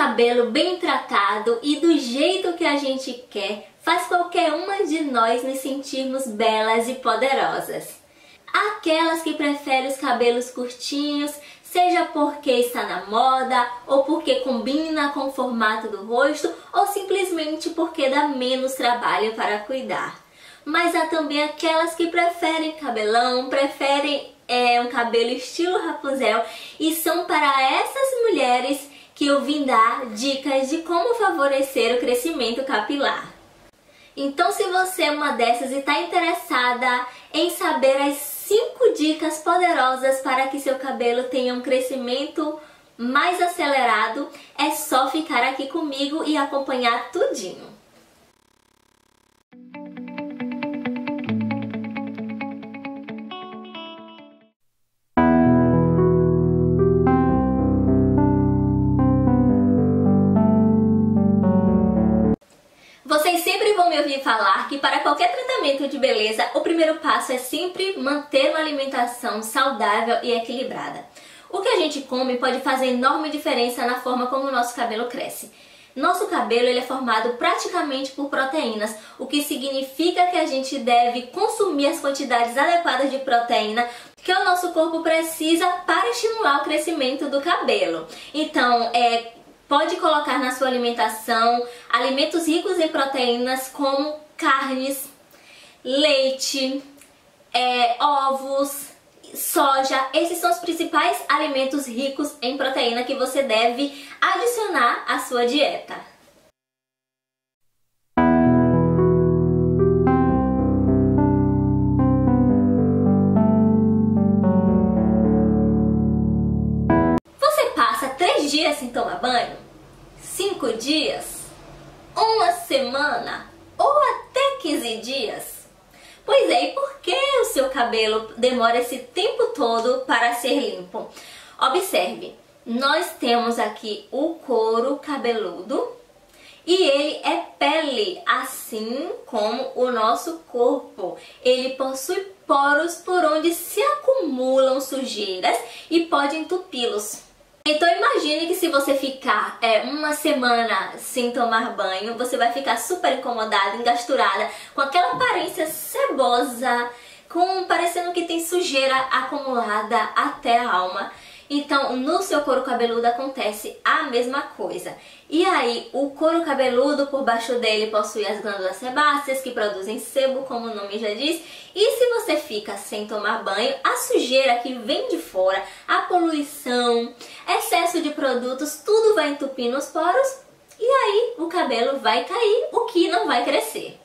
cabelo bem tratado e do jeito que a gente quer faz qualquer uma de nós nos sentirmos belas e poderosas. Aquelas que preferem os cabelos curtinhos, seja porque está na moda, ou porque combina com o formato do rosto, ou simplesmente porque dá menos trabalho para cuidar. Mas há também aquelas que preferem cabelão, preferem um cabelo estilo Rapunzel, e são para essas mulheres que eu vim dar dicas de como favorecer o crescimento capilar. Então, se você é uma dessas e está interessada em saber as 5 dicas poderosas para que seu cabelo tenha um crescimento mais acelerado, é só ficar aqui comigo e acompanhar tudinho. Vocês sempre vão me ouvir falar que para qualquer tratamento de beleza, o primeiro passo é sempre manter uma alimentação saudável e equilibrada. O que a gente come pode fazer enorme diferença na forma como o nosso cabelo cresce. Nosso cabelo ele é formado praticamente por proteínas, o que significa que a gente deve consumir as quantidades adequadas de proteína que o nosso corpo precisa para estimular o crescimento do cabelo. Então, pode colocar na sua alimentação alimentos ricos em proteínas como carnes, leite, ovos, soja. Esses são os principais alimentos ricos em proteína que você deve adicionar à sua dieta. Você passa 3 dias sem tomar banho? 5 dias? 1 semana? Ou até 15 dias? Pois é, e por que o seu cabelo demora esse tempo todo para ser limpo? Observe, nós temos aqui o couro cabeludo e ele é pele, assim como o nosso corpo. Ele possui poros por onde se acumulam sujeiras e pode entupi-los. Então imagine que se você ficar 1 semana sem tomar banho, você vai ficar super incomodada, engasturada, com aquela aparência cebosa, parecendo que tem sujeira acumulada até a alma. Então no seu couro cabeludo acontece a mesma coisa. E aí o couro cabeludo, por baixo dele, possui as glândulas sebáceas que produzem sebo, como o nome já diz. E se você fica sem tomar banho, a sujeira que vem de fora, a poluição, excesso de produtos, tudo vai entupir nos poros e aí o cabelo vai cair, o que não vai crescer.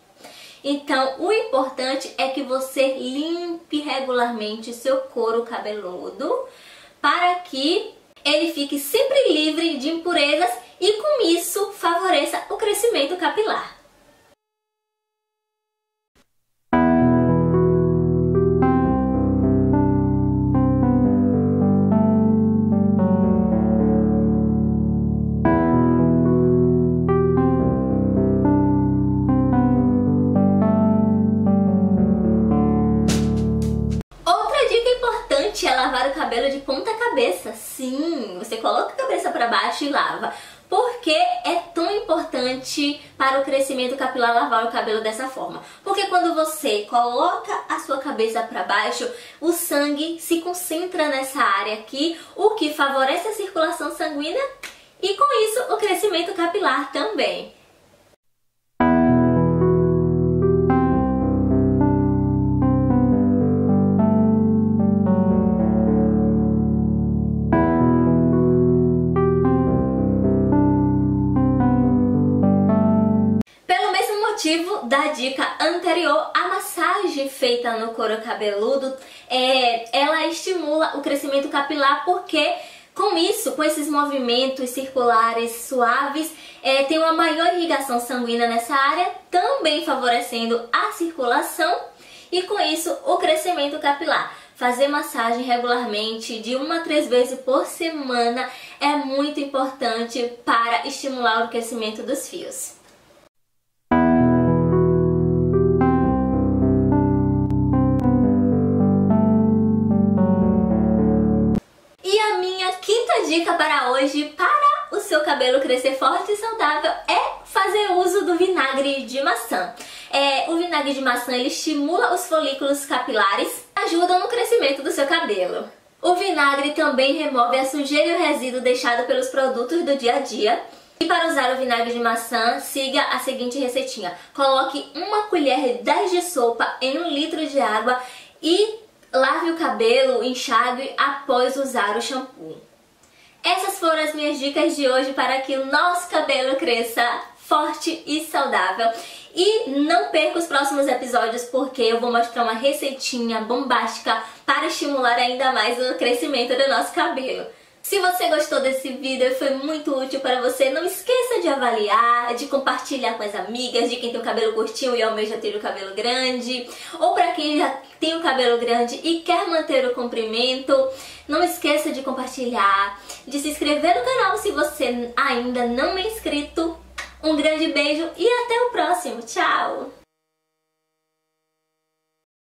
Então o importante é que você limpe regularmente seu couro cabeludo para que ele fique sempre livre de impurezas e com isso favoreça o crescimento capilar. É lavar o cabelo de ponta cabeça. Sim, você coloca a cabeça para baixo e lava. Por que é tão importante para o crescimento capilar lavar o cabelo dessa forma? Porque quando você coloca a sua cabeça para baixo, o sangue se concentra nessa área aqui, o que favorece a circulação sanguínea e com isso o crescimento capilar também. Da dica anterior, a massagem feita no couro cabeludo, ela estimula o crescimento capilar porque com isso, com esses movimentos circulares suaves, tem uma maior irrigação sanguínea nessa área, também favorecendo a circulação e com isso o crescimento capilar. Fazer massagem regularmente, de 1 a 3 vezes por semana, é muito importante para estimular o crescimento dos fios. dica para hoje para o seu cabelo crescer forte e saudável é fazer uso do vinagre de maçã. O vinagre de maçã ele estimula os folículos capilares, ajuda no crescimento do seu cabelo. O vinagre também remove a sujeira e o resíduo deixado pelos produtos do dia a dia. E para usar o vinagre de maçã, siga a seguinte receitinha. Coloque 1 colher 10 de sopa em 1 litro de água e lave o cabelo, enxague após usar o shampoo. Essas foram as minhas dicas de hoje para que o nosso cabelo cresça forte e saudável. E não perca os próximos episódios porque eu vou mostrar uma receitinha bombástica para estimular ainda mais o crescimento do nosso cabelo. Se você gostou desse vídeo e foi muito útil para você, não esqueça de avaliar, de compartilhar com as amigas, de quem tem o cabelo curtinho e almeja ter o cabelo grande, ou para quem já tem o cabelo grande e quer manter o comprimento. Não esqueça de compartilhar, de se inscrever no canal se você ainda não é inscrito. Um grande beijo e até o próximo. Tchau!